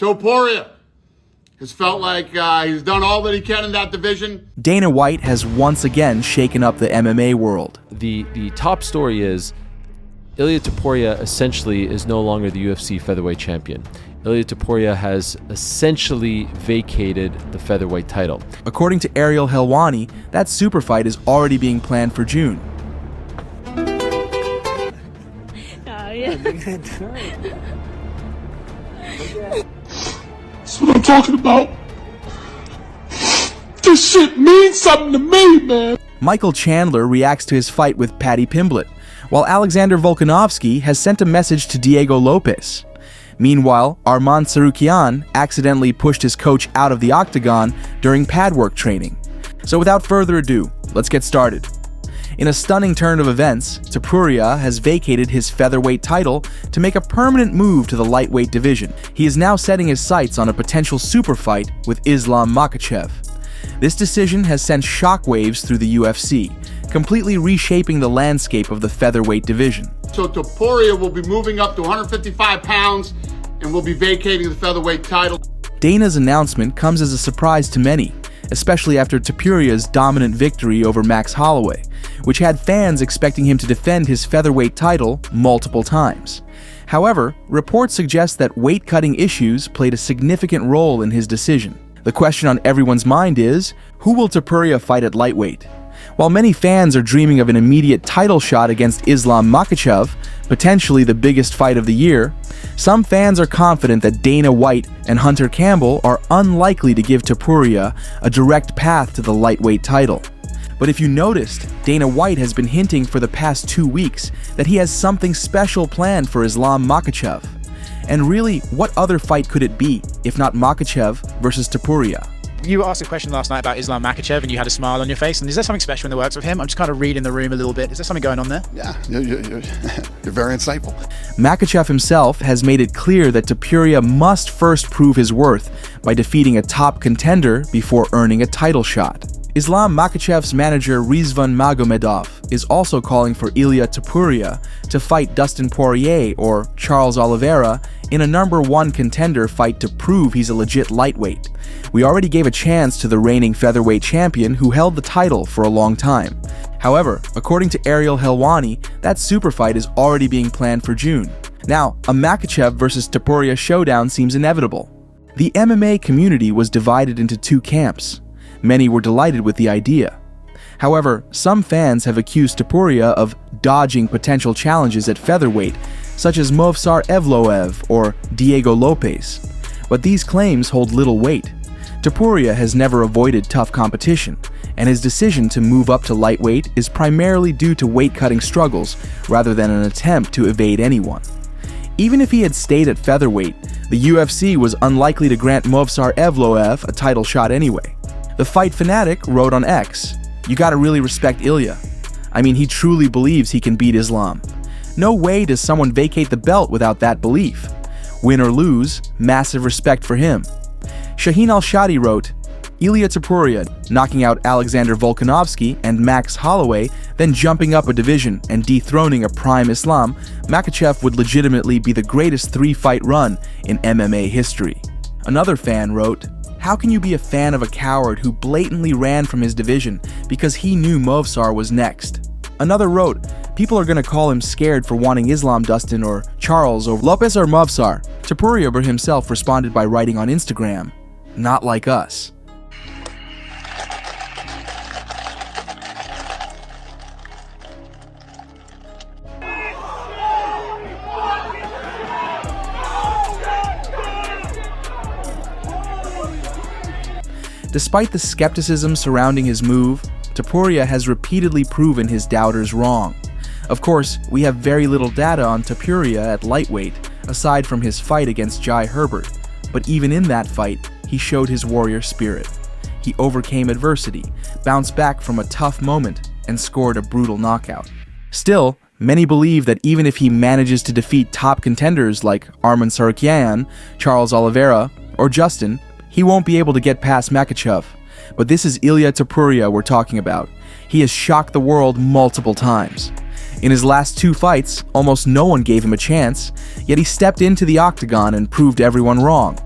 Toria has felt like he's done all that he can in that division. Dana White has once again shaken up the MMA world. The top story is Ilia Topuria essentially is no longer the UFC featherweight champion. Ilia Topuria has essentially vacated the featherweight title. According to Ariel Helwani, that Superfight is already being planned for June. That's what I'm talking about. This shit means something to me, man. Michael Chandler reacts to his fight with Paddy Pimblett, while Alexander Volkanovski has sent a message to Diego Lopez. Meanwhile, Arman Tsarukyan accidentally pushed his coach out of the octagon during pad work training. So without further ado, let's get started. In a stunning turn of events, Topuria has vacated his featherweight title to make a permanent move to the lightweight division. He is now setting his sights on a potential super fight with Islam Makhachev. This decision has sent shockwaves through the UFC, completely reshaping the landscape of the featherweight division. So Topuria will be moving up to 155 pounds and will be vacating the featherweight title. Dana's announcement comes as a surprise to many, especially after Topuria's dominant victory over Max Holloway, which had fans expecting him to defend his featherweight title multiple times. However, reports suggest that weight-cutting issues played a significant role in his decision. The question on everyone's mind is, who will Topuria fight at lightweight? While many fans are dreaming of an immediate title shot against Islam Makhachev, potentially the biggest fight of the year, some fans are confident that Dana White and Hunter Campbell are unlikely to give Topuria a direct path to the lightweight title. But if you noticed, Dana White has been hinting for the past 2 weeks that he has something special planned for Islam Makhachev. And really, what other fight could it be, if not Makhachev versus Topuria? You asked a question last night about Islam Makhachev and you had a smile on your face. And is there something special in the works with him? I'm just kind of reading the room a little bit. Is there something going on there? Yeah, you're very insightful. Makhachev himself has made it clear that Topuria must first prove his worth by defeating a top contender before earning a title shot. Islam Makhachev's manager Rizvan Magomedov is also calling for Ilia Topuria to fight Dustin Poirier or Charles Oliveira in a #1 contender fight to prove he's a legit lightweight. We already gave a chance to the reigning featherweight champion who held the title for a long time. However, according to Ariel Helwani, that super fight is already being planned for June. Now, a Makhachev versus Topuria showdown seems inevitable. The MMA community was divided into 2 camps. Many were delighted with the idea. However, some fans have accused Topuria of dodging potential challenges at featherweight, such as Movsar Evloev or Diego Lopez. But these claims hold little weight. Topuria has never avoided tough competition, and his decision to move up to lightweight is primarily due to weight-cutting struggles rather than an attempt to evade anyone. Even if he had stayed at featherweight, the UFC was unlikely to grant Movsar Evloev a title shot anyway. The Fight Fanatic wrote on X, "You gotta really respect Ilia. I mean, he truly believes he can beat Islam. No way does someone vacate the belt without that belief. Win or lose, massive respect for him." Shaheen Al-Shadi wrote, "Ilia Topuria knocking out Alexander Volkanovski and Max Holloway, then jumping up a division and dethroning a prime Islam, Makhachev would legitimately be the greatest 3-fight run in MMA history." Another fan wrote, "How can you be a fan of a coward who blatantly ran from his division because he knew Movsar was next?" Another wrote, "People are gonna call him scared for wanting Islam Dustin or Charles over Lopez or Movsar." Topuria himself responded by writing on Instagram, "Not like us." Despite the skepticism surrounding his move, Topuria has repeatedly proven his doubters wrong. Of course, we have very little data on Topuria at lightweight, aside from his fight against Jai Herbert, but even in that fight, he showed his warrior spirit. He overcame adversity, bounced back from a tough moment, and scored a brutal knockout. Still, many believe that even if he manages to defeat top contenders like Arman Tsarukyan, Charles Oliveira, or Justin, he won't be able to get past Makhachev. But this is Ilia Topuria we're talking about. He has shocked the world multiple times. In his last 2 fights, almost no one gave him a chance, yet he stepped into the octagon and proved everyone wrong.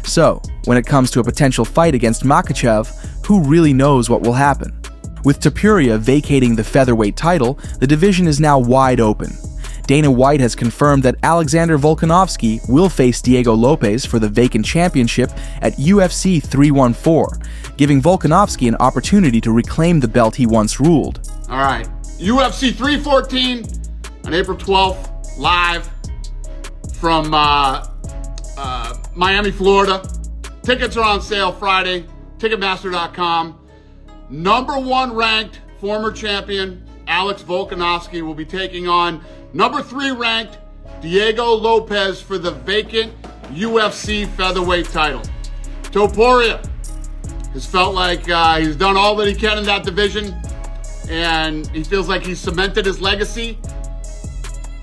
So, when it comes to a potential fight against Makhachev, who really knows what will happen? With Topuria vacating the featherweight title, the division is now wide open. Dana White has confirmed that Alexander Volkanovski will face Diego Lopes for the vacant championship at UFC 314, giving Volkanovski an opportunity to reclaim the belt he once ruled. All right, UFC 314 on April 12th, live from Miami, Florida. Tickets are on sale Friday, Ticketmaster.com. Number 1 ranked former champion Alex Volkanovski will be taking on number 3 ranked Diego Lopes for the vacant UFC featherweight title. Toria has felt like he's done all that he can in that division, and he feels like he's cemented his legacy,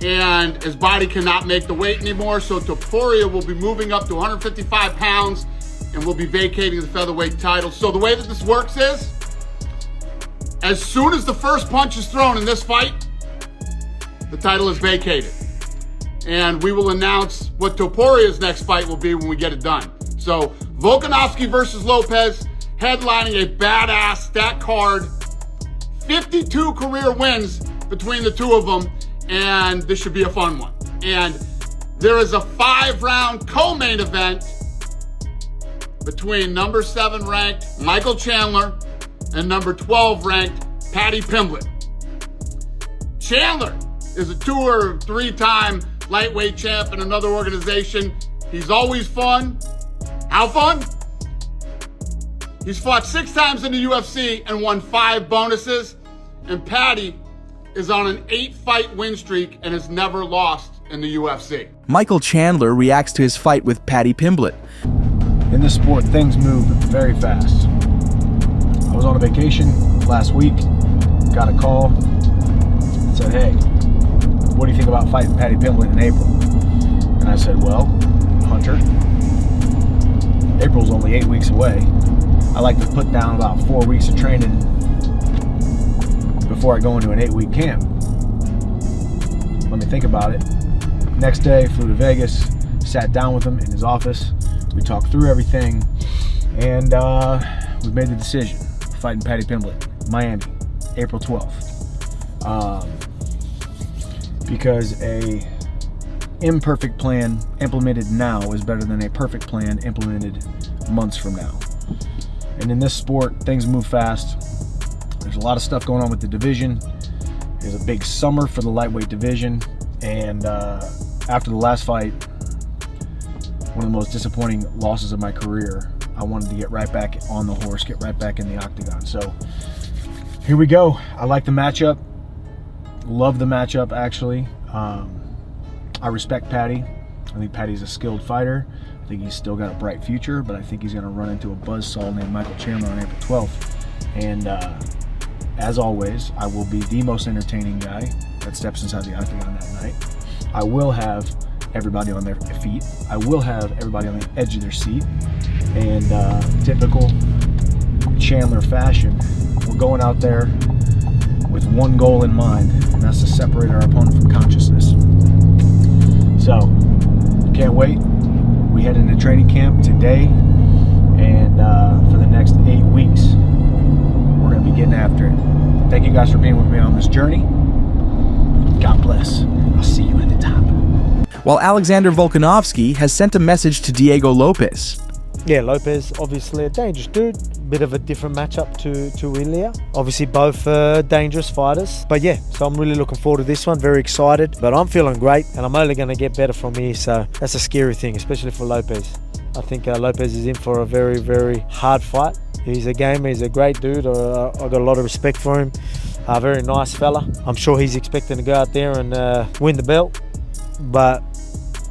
and his body cannot make the weight anymore. So Topuria will be moving up to 155 pounds and will be vacating the featherweight title. So the way that this works is, as soon as the first punch is thrown in this fight, the title is vacated. And we will announce what Toporia's next fight will be when we get it done. So Volkanovski versus Lopez, headlining a badass stacked card, 52 career wins between the two of them, and this should be a fun one. And there is a 5-round co-main event between number 7 ranked Michael Chandler and number 12 ranked Paddy Pimblett. Chandler is a 2 or 3-time lightweight champ in another organization. He's always fun. How fun? He's fought 6 times in the UFC and won 5 bonuses. And Paddy is on an 8-fight win streak and has never lost in the UFC. Michael Chandler reacts to his fight with Paddy Pimblett. In this sport, things move very fast. I was on a vacation last week, got a call, said, hey, what do you think about fighting Paddy Pimblett in April? And I said, well, Hunter, April's only 8 weeks away. I like to put down about 4 weeks of training before I go into an 8-week camp. Let me think about it. Next day, flew to Vegas, sat down with him in his office. We talked through everything, and we've made the decision. Fighting Paddy Pimblett, Miami, April 12th. Because a imperfect plan implemented now is better than a perfect plan implemented months from now. And in this sport, things move fast. There's a lot of stuff going on with the division. There's a big summer for the lightweight division. And after the last fight, one of the most disappointing losses of my career, I wanted to get right back on the horse, get right back in the octagon. So here we go. I like the matchup. Love the matchup, actually. I respect Paddy. I think Paddy's a skilled fighter. I think he's still got a bright future, but I think he's going to run into a buzzsaw named Michael Chandler on April 12th. And as always, I will be the most entertaining guy that steps inside the octagon that night. I will have everybody on their feet. I will have everybody on the edge of their seat. And typical Chandler fashion, we're going out there with one goal in mind, and that's to separate our opponent from consciousness. So, can't wait. We head into training camp today, and for the next 8 weeks, we're going to be getting after it. Thank you guys for being with me on this journey. God bless. I'll see you at the top. While Alexander Volkanovski has sent a message to Diego Lopes. Yeah, Lopez, obviously a dangerous dude. Bit of a different matchup to Ilia. Obviously both dangerous fighters. But yeah, so I'm really looking forward to this one. Very excited. But I'm feeling great, and I'm only going to get better from here. So that's a scary thing, especially for Lopez. I think Lopez is in for a very, very hard fight. He's a gamer. He's a great dude. I've got a lot of respect for him. A very nice fella. I'm sure he's expecting to go out there and win the belt. But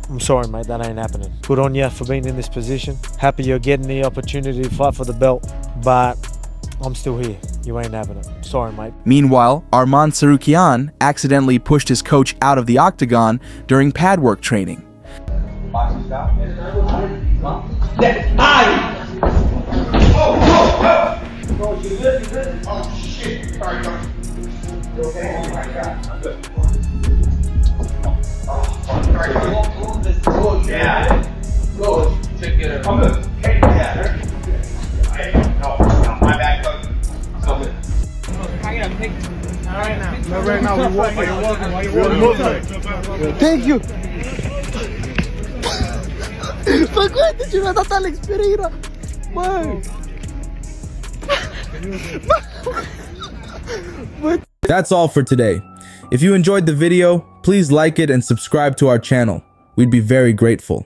I'm sorry, mate, that ain't happening. Good on you for being in this position. Happy you're getting the opportunity to fight for the belt, but I'm still here. You ain't having it. Sorry, mate. Meanwhile, Arman Tsarukyan accidentally pushed his coach out of the octagon during pad work training. all good. Okay, yeah. No, my bad, coach. It's all good. Right now, we're walking. Thank you. That's all for today. If you enjoyed the video, please like it and subscribe to our channel. We'd be very grateful.